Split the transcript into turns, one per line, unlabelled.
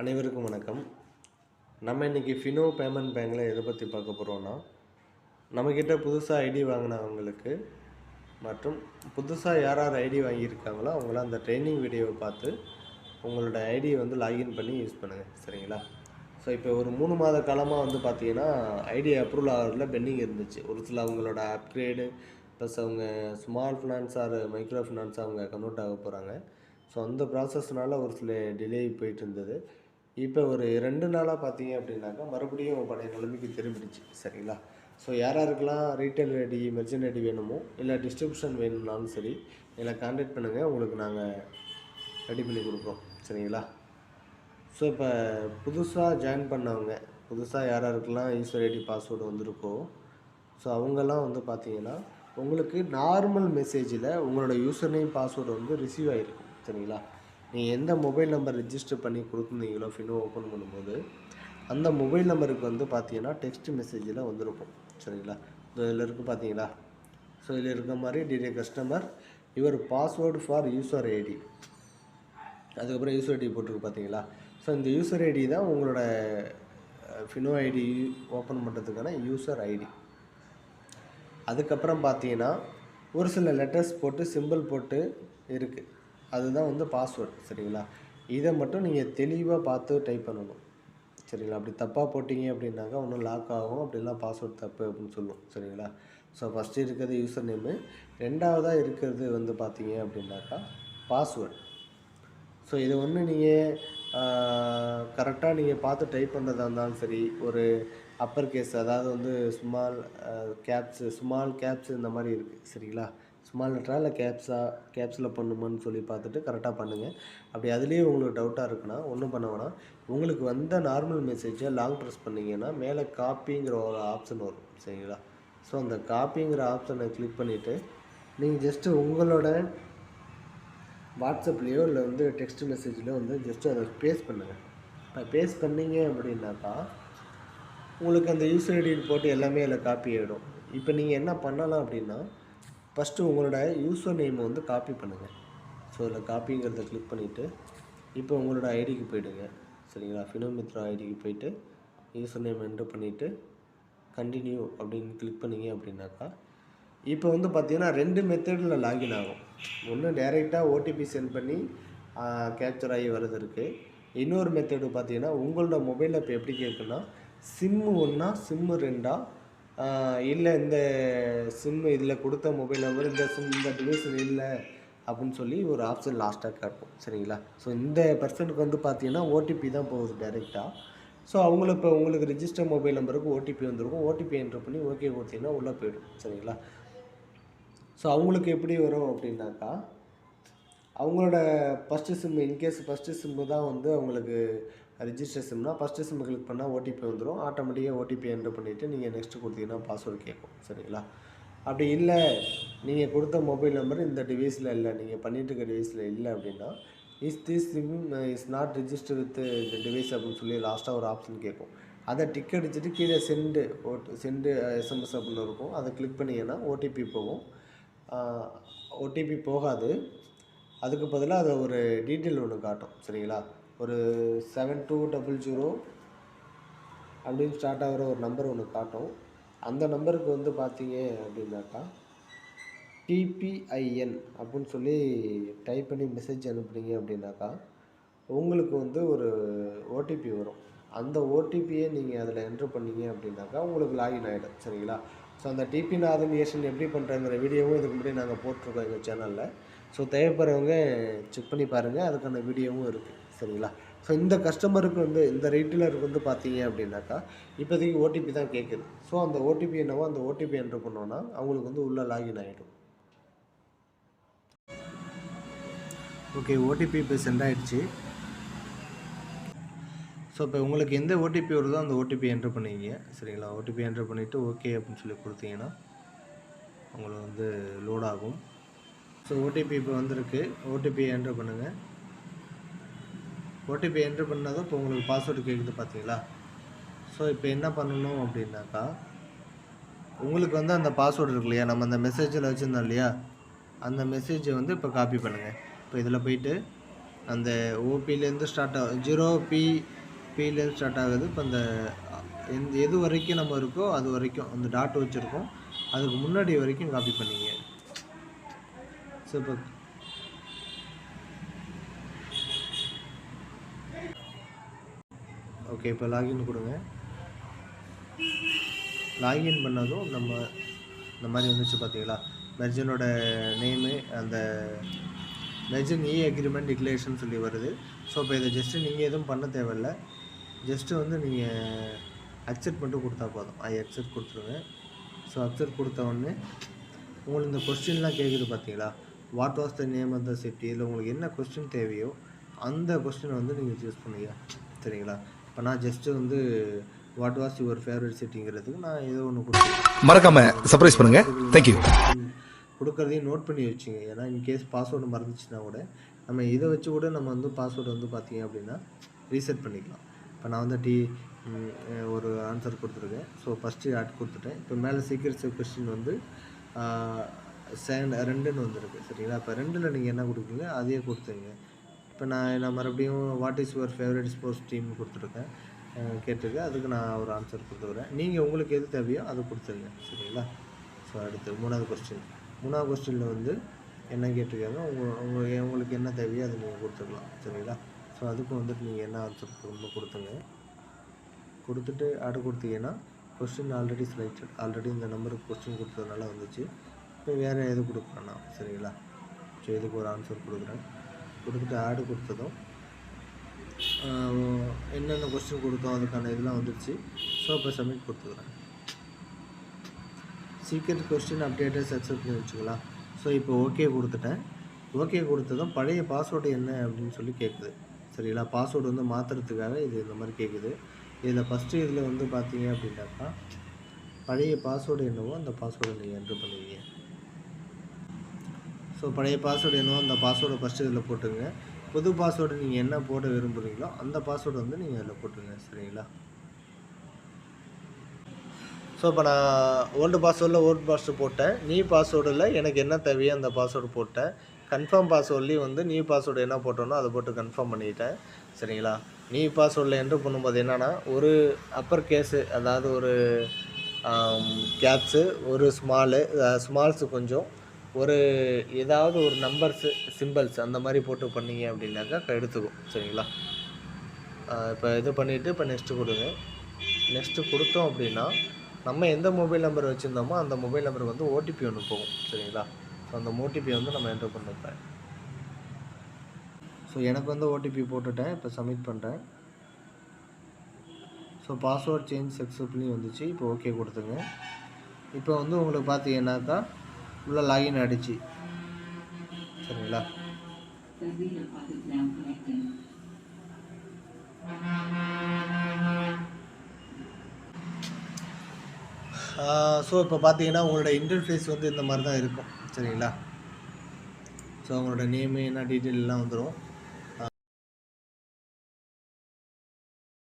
அனைவருக்கும் வணக்கம். நம்ம இன்றைக்கி ஃபினோ பேமெண்ட் பேங்கில் எதை பற்றி பார்க்க போகிறோன்னா, நம்மக்கிட்ட புதுசாக ஐடி வாங்கினவங்களுக்கு மற்றும் புதுசாக யார் யார் ஐடி வாங்கியிருக்காங்களோ அவங்களாம் அந்த ட்ரைனிங் வீடியோவை பார்த்து உங்களோட ஐடியை லாகின் பண்ணி யூஸ் பண்ணுங்கள். சரிங்களா? ஸோ இப்போ ஒரு 3 மாத காலமாக பார்த்தீங்கன்னா ஐடி அப்ரூவல் ஆகிறதுல பெண்டிங் இருந்துச்சு. ஒரு சில அவங்களோட அப்கிரேடு ப்ளஸ் அவங்க small finance or micro finance அவங்க கன்வெர்ட் ஆக போகிறாங்க. ஸோ அந்த ப்ராசஸ்னால் ஒரு சில டிலே போயிட்டு இருந்தது. இப்போ ஒரு 2 நாளாக பார்த்தீங்க அப்படின்னாக்கா மறுபடியும் பழைய நிலைமைக்கு திரும்பிடுச்சு. சரிங்களா? ஸோ யார் யாருக்கெல்லாம் ரீட்டைல் ஐடி மெர்ச்சன்ட் ஐடி வேணுமோ இல்லை டிஸ்ட்ரிபியூஷன் வேணும்னாலும் சரி எங்களை கான்டாக்ட் பண்ணுங்கள், உங்களுக்கு நாங்கள் ரெடி பண்ணி கொடுக்குறோம். சரிங்களா? ஸோ இப்போ புதுசாக ஜாயின் பண்ணவங்க, புதுசாக யார் யாருக்கெல்லாம் யூசர் ஐடி பாஸ்வேர்டு வந்திருக்கோ ஸோ அவங்கெல்லாம் பார்த்தீங்கன்னா உங்களுக்கு நார்மல் மெசேஜில் உங்களோட யூசர் நேம் பாஸ்வேர்டு ரிசீவ் ஆகிருக்கும். சரிங்களா? நீங்கள் எந்த மொபைல் நம்பர் ரிஜிஸ்டர் பண்ணி கொடுத்துருந்தீங்களோ ஃபினோ ஓப்பன் பண்ணும்போது அந்த மொபைல் நம்பருக்கு பார்த்தீங்கன்னா டெக்ஸ்ட் மெசேஜில் வந்திருக்கும். சரிங்களா? இதில் இருக்குது பார்த்தீங்களா? ஸோ இதில் இருக்க மாதிரி dear customer your password for user ID, அதுக்கப்புறம் யூசர் ஐடி போட்டிருக்கு பார்த்தீங்களா? ஸோ இந்த யூசர் ஐடி தான் உங்களோட ஃபினோ ஐடி ஓப்பன் பண்ணுறதுக்கான யூசர் ஐடி. அதுக்கப்புறம் பார்த்தீங்கன்னா ஒரு சில லெட்டர்ஸ் போட்டு சிம்பிள் போட்டு இருக்குது, அதுதான் பாஸ்வேர்டு. சரிங்களா? இதை மட்டும் நீங்கள் தெளிவாக பார்த்து டைப் பண்ணணும். சரிங்களா? அப்படி தப்பாக போட்டிங்க அப்படின்னாக்கா ஒன்றும் லாக் ஆகும், அப்படிலாம் பாஸ்வேர்டு தப்பு அப்படின்னு சொல்லும். சரிங்களா? ஸோ ஃபஸ்ட்டு இருக்கிறது யூசர் நேமு, ரெண்டாவதாக இருக்கிறது பார்த்தீங்க அப்படின்னாக்கா பாஸ்வேர்டு. ஸோ இது நீங்கள் கரெக்டாக நீங்கள் பார்த்து டைப் பண்ணுறதா இருந்தாலும் சரி, ஒரு அப்பர் கேஸ் அதாவது ஸ்மால் கேப்ஸ் இந்த மாதிரி இருக்குது. சரிங்களா? ஸ்மால் லெட்டரா இல்லை கேப்ஸில் பண்ணுமான்னு சொல்லி பார்த்துட்டு கரெக்டாக பண்ணுங்கள். அப்படி அதுலேயே உங்களுக்கு டவுட்டாக இருக்குன்னா ஒன்றும் பண்ண வேணாம், உங்களுக்கு வந்த நார்மல் மெசேஜை லாங் ப்ரெஸ் பண்ணிங்கன்னா மேலே காப்பிங்கிற ஒரு ஆப்ஷன் வரும். சரிங்களா? ஸோ அந்த காப்பிங்கிற ஆப்ஷனை கிளிக் பண்ணிவிட்டு நீங்கள் ஜஸ்ட்டு உங்களோட வாட்ஸ்அப்லேயோ இல்லை டெக்ஸ்ட் மெசேஜ்லேயோ ஜஸ்ட்டு அதை பேஸ்ட் பண்ணுங்கள். இப்போ பேஸ்ட் பண்ணிங்க அப்படின்னாக்கா உங்களுக்கு அந்த யூசர் ஐடி போட்டு எல்லாமே அதில் காப்பி ஆகிடும். இப்போ நீங்கள் என்ன பண்ணலாம் அப்படின்னா ஃபஸ்ட்டு உங்களோட யூசர் நேமை காப்பி பண்ணுங்கள். ஸோ அதில் காப்பிங்கிறத கிளிக் பண்ணிவிட்டு இப்போ உங்களோட ஐடிக்கு போய்டுங்க. சரிங்களா? ஃபினோமித்ரா ஐடிக்கு போய்ட்டு யூசர் நேம் என்ட்ரு பண்ணிவிட்டு கண்டினியூ அப்படின்னு கிளிக் பண்ணிங்க அப்படின்னாக்கா இப்போ பார்த்தீங்கன்னா 2 மெத்தடில் லாகின் ஆகும். ஒன்று டைரெக்டாக ஓடிபி சென்ட் பண்ணி கேப்சர் ஆகி வர்றது இருக்குது. இன்னொரு மெத்தடு பார்த்தீங்கன்னா உங்களோட மொபைலில் இப்போ எப்படி கேட்குன்னா சிம்மு 1 சிம்மு 2 இல்லை இந்த சிம்மு இதில் கொடுத்த மொபைல் நம்பர் இந்த டிவைஸ் இல்லை அப்படின்னு சொல்லி ஒரு ஆப்ஷன் லாஸ்ட்டாக காட்டும். சரிங்களா? ஸோ இந்த பர்சனுக்கு பார்த்தீங்கன்னா ஓடிபி தான் போகுது டைரெக்டாக. ஸோ இப்போ உங்களுக்கு ரிஜிஸ்டர் மொபைல் நம்பருக்கு ஓடிபி வந்திருக்கும். ஓடிபி என்ட்ரு பண்ணி ஓகே கொடுத்தீங்கன்னா உள்ளே போய்டும். சரிங்களா? ஸோ அவங்களுக்கு எப்படி வரும் அப்படின்னாக்கா அவங்களோட first sim in case first sim தான் அவங்களுக்கு ரிஜிஸ்டர் சிம்னா ஃபஸ்ட்டு சிம்மு கிளிக் பண்ணால் ஓடிபி வந்துடும். ஆட்டோமேட்டிக்காக ஓடிபி என்ட்ரு பண்ணிவிட்டு நீங்கள் நெக்ஸ்ட்டு கொடுத்தீங்கன்னா பாஸ்வேர்டு கேட்கும். சரிங்களா? அப்படி இல்லை நீங்கள் கொடுத்த மொபைல் நம்பர் இந்த டிவைஸில் இல்லை, நீங்கள் பண்ணிகிட்டு இருக்க டிவைஸில் இல்லை அப்படின்னா this sim is not register with இந்த டிவைஸ் அப்படின்னு சொல்லி லாஸ்ட்டாக ஒரு ஆப்ஷன் கேட்கும். அதை டிக் அடிச்சுட்டு கீழே சென்டு எஸ்எம்எஸ் அப்படின்னு இருக்கும். அதை கிளிக் பண்ணிங்கன்னா ஓடிபி போகும். ஓடிபி போகாது, அதுக்கு பதிலாக அதை ஒரு டீட்டெயில் ஒன்று காட்டும். சரிங்களா? ஒரு 7200 அப்படின்னு ஸ்டார்ட் ஆகிற ஒரு நம்பர் ஒன்று காட்டும். அந்த நம்பருக்கு பார்த்தீங்க அப்படின்னாக்கா டிபிஐஎன் அப்படின்னு சொல்லி டைப் பண்ணி மெசேஜ் அனுப்புனீங்க அப்படின்னாக்கா உங்களுக்கு ஒரு ஓடிபி வரும். அந்த ஓடிபியை நீங்கள் அதில் என்ட்ரு பண்ணீங்க அப்படின்னாக்கா உங்களுக்கு லாகின் ஆகிடும். சரிங்களா? ஸோ அந்த டிபி ஆதென்டிகேஷன் எப்படி பண்ணுறங்கிற வீடியோவும் இதுக்கு முன்னாடி நாங்கள் போட்டிருக்கோம் எங்கள் சேனலில். ஸோ தேவைப்படுறவங்க செக் பண்ணி பாருங்கள், அதுக்கான வீடியோவும் இருக்குது. சரிங்களா? ஸோ இந்த கஸ்டமருக்கு இந்த ரீட்டெயிலருக்கு பார்த்தீங்க அப்படின்னாக்கா இப்போதைக்கு ஓடிபி தான் கேட்குது. ஸோ அந்த ஓடிபி என்னவோ அந்த ஓடிபி என்ட்ரு பண்ணோன்னா அவங்களுக்கு உள்ளே லாகின் ஆகிடும். ஓகே, ஓடிபி இப்போ சென்ட் ஆகிடுச்சு. ஸோ இப்போ உங்களுக்கு எந்த ஓடிபி வருதோ அந்த ஓடிபி என்ட்ரு பண்ணிக்கிங்க. சரிங்களா? ஓடிபி என்ட்ரு பண்ணிவிட்டு ஓகே அப்படின்னு சொல்லி கொடுத்தீங்கன்னா உங்களுக்கு லோட் ஆகும். ஸோ ஓடிபி இப்போ வந்திருக்கு. ஓடிபி என்ட்ரு பண்ணுங்கள். ஓடிபி என்ட்ரு பண்ணாதான் இப்போ உங்களுக்கு பாஸ்வேர்டு கேட்குது பார்த்தீங்களா? ஸோ இப்போ என்ன பண்ணணும் அப்படின்னாக்கா உங்களுக்கு அந்த பாஸ்வேர்டு இருக்கு இல்லையா, நம்ம அந்த மெசேஜில் வச்சுருந்தோம் இல்லையா, அந்த மெசேஜை இப்போ காப்பி பண்ணுங்கள். இப்போ இதில் போயிட்டு அந்த ஓபிலேருந்து ஸ்டார்ட் ஆகும் 0P ஸ்டார்ட் ஆகுது. இப்போ அந்த எது வரைக்கும் நம்ம இருக்கோ அது வரைக்கும் அந்த டாட் வச்சுருக்கோம், அதுக்கு முன்னாடி வரைக்கும் காப்பி பண்ணிங்க. ஸோ இப்போ ஓகே, இப்போ லாகின் கொடுங்க. லாகின் பண்ணதும் நம்ம இந்த மாதிரி வந்துச்சு பார்த்தீங்களா, மெர்ஜனோட நேமு, அந்த மெர்ஜன் அக்ரிமெண்ட் டிக்ளரேஷன் சொல்லி வருது. ஸோ இப்போ இதை ஜஸ்ட்டு நீங்கள் எதுவும் பண்ண தேவையில்லை, ஜஸ்ட்டு வந்து நீங்கள் அக்செப்ட் மட்டும் கொடுத்தா போதும். அக்செப்ட் கொடுத்துருங்க. ஸோ அக்செப்ட் கொடுத்த உடனே உங்களுக்கு இந்த கொஸ்டின்லாம் கேட்குது பார்த்தீங்களா, what was the name of the city, இல்லை உங்களுக்கு என்ன கொஸ்டின் தேவையோ அந்த கொஸ்டினை வந்து நீங்கள் சூஸ் பண்ணுங்க. சரிங்களா, இப்போ நான் ஜஸ்ட்டு வந்து வாட் வாஸ் யுவர் ஃபேவரட் சிட்டிங்கிறதுக்கு நான் ஏதோ ஒன்று கொடுத்துருக்கேன்.
மறக்காமல் சர்ப்ரைஸ் பண்ணுங்கள். தேங்க்யூ.
கொடுக்குறதையும் நோட் பண்ணி வச்சுங்க. ஏன்னா இன்கேஸ் பாஸ்வேர்டு மறந்துச்சுன்னா கூட நம்ம இதை வச்சு கூட நம்ம வந்து பாஸ்வேர்டு வந்து பார்த்தீங்க அப்படின்னா ரீசெட் பண்ணிக்கலாம். இப்போ நான் வந்து ஒரு ஆன்சர் கொடுத்துருக்கேன். ஸோ ஃபஸ்ட்டு ஆட் கொடுத்துட்டேன். இப்போ மேலே சீக்ரெட் கொஸ்டின் வந்து செகண்ட் 2ன்னு வந்துருக்கு. சரிங்களா, இப்போ 2ல் நீங்கள் என்ன கொடுக்குறீங்க அதையே கொடுத்துருங்க. இப்போ நான் மறுபடியும் what is your favourite sports team கொடுத்துருக்கேன், கேட்டிருக்கேன். அதுக்கு நான் ஒரு ஆன்சர் கொடுத்துக்கிறேன். நீங்கள் உங்களுக்கு எது தேவையோ அதை கொடுத்துருங்க. சரிங்களா, ஸோ அடுத்து 3வது கொஸ்டின். 3வது கொஸ்டினில் வந்து என்ன கேட்டிருக்காங்க, உங்களுக்கு என்ன தேவையோ அதை நீங்கள் கொடுத்துக்கலாம். சரிங்களா, ஸோ அதுக்கு வந்துட்டு நீங்கள் என்ன ஆன்சர் கொடுத்துங்க. கொடுத்துட்டு ஆட் கொடுத்தீங்கன்னா கொஸ்டின் ஆல்ரெடி செலக்டட், ஆல்ரெடி இந்த நம்பருக்கு கொஸ்டின் கொடுத்ததுனால வந்துச்சு. இப்போ வேறு எது கொடுக்குறேன்னா, சரிங்களா, ஸோ இதுக்கு ஒரு ஆன்சர் கொடுக்குறேன். கொடுத்துட்டு ஆடு கொடுத்ததும் என்னென்ன கொஸ்டின் கொடுத்தோம் அதுக்கான இதெல்லாம் வந்துடுச்சு. ஸோ இப்போ சப்மிட் கொடுத்துக்கிறேன். சீக்ரெட் கொஸ்டின் அப்டேட்டட் சக்ஸஸ்ஃபுல்லி வச்சுக்கலாம். ஸோ இப்போ ஓகே கொடுத்துட்டேன். ஓகே கொடுத்ததும் பழைய பாஸ்வேர்டு என்ன அப்படின்னு சொல்லி கேட்குது. சரிங்களா, பாஸ்வேர்டு வந்து மாற்றுறதுக்காக இது இந்த மாதிரி கேட்குது. இதில் ஃபஸ்ட்டு இதில் வந்து பார்த்தீங்க அப்படின்னாக்கா பழைய பாஸ்வேர்டு என்னவோ அந்த பாஸ்வேர்டை நீங்கள் என்ட்ரு பண்ணுவீங்க. ஸோ பழைய பாஸ்வேர்டு என்னவோ அந்த பாஸ்வேர்டை ஃபஸ்ட்டு இதில் போட்டுங்க. புது பாஸ்வேர்டு நீங்கள் என்ன போட விரும்புகிறீங்களோ அந்த பாஸ்வேர்டு வந்து நீங்கள் அதில் போட்டுங்க. சரிங்களா, ஸோ இப்போ நான் ஓல்டு பாஸ்வேர்டு போட்டேன். நியூ பாஸ்வேர்டில் எனக்கு என்ன தேவையோ அந்த பாஸ்வேர்டு போட்டேன். கன்ஃபார்ம் பாஸ்வேர்ட்லேயும் வந்து நியூ பாஸ்வேர்டு என்ன போட்டோன்னோ அதை போட்டு கன்ஃபார்ம் பண்ணிட்டேன். சரிங்களா, நியூ பாஸ்வேர்டில் என்ட்ரு பண்ணும்போது என்னென்னா ஒரு அப்பர் கேஸு, அதாவது ஒரு கேப்ஸு, ஒரு ஸ்மால்ஸு கொஞ்சம், ஒரு ஏதாவது ஒரு நம்பர்ஸு சிம்பிள்ஸ் அந்த மாதிரி போட்டு பண்ணிங்க அப்படின்னாக்கா எடுத்துக்கும். சரிங்களா, இப்போ இது பண்ணிவிட்டு இப்போ நெக்ஸ்ட்டு கொடுங்க. நெக்ஸ்ட்டு கொடுத்தோம் அப்படின்னா நம்ம எந்த மொபைல் நம்பர் வச்சுருந்தோமோ அந்த மொபைல் நம்பருக்கு வந்து ஓடிபி ஒன்று போகும். சரிங்களா, ஸோ அந்த ஓடிபி வந்து நம்ம என்ட்ரு பண்ணிப்பேன். ஸோ எனக்கு வந்து ஓடிபி போட்டுட்டேன். இப்போ சப்மிட் பண்ணுறேன். ஸோ பாஸ்வேர்ட் சேஞ்ச் சக்ஸஸ்ஃபுல்லி வந்துச்சு. இப்போ ஓகே கொடுத்துங்க. இப்போ வந்து உங்களுக்கு பார்த்தீங்கன்னாக்கா உள்ள லாகின் ஆகிடுச்சு. சரிங்களா, ஸோ இப்போ பார்த்தீங்கன்னா உங்களோட இன்டர்ஃபேஸ் வந்து இந்த மாதிரி தான் இருக்கும். சரிங்களா, ஸோ உங்களோட நேமு என்ன டீட்டெயில் எல்லாம் வந்துடும்.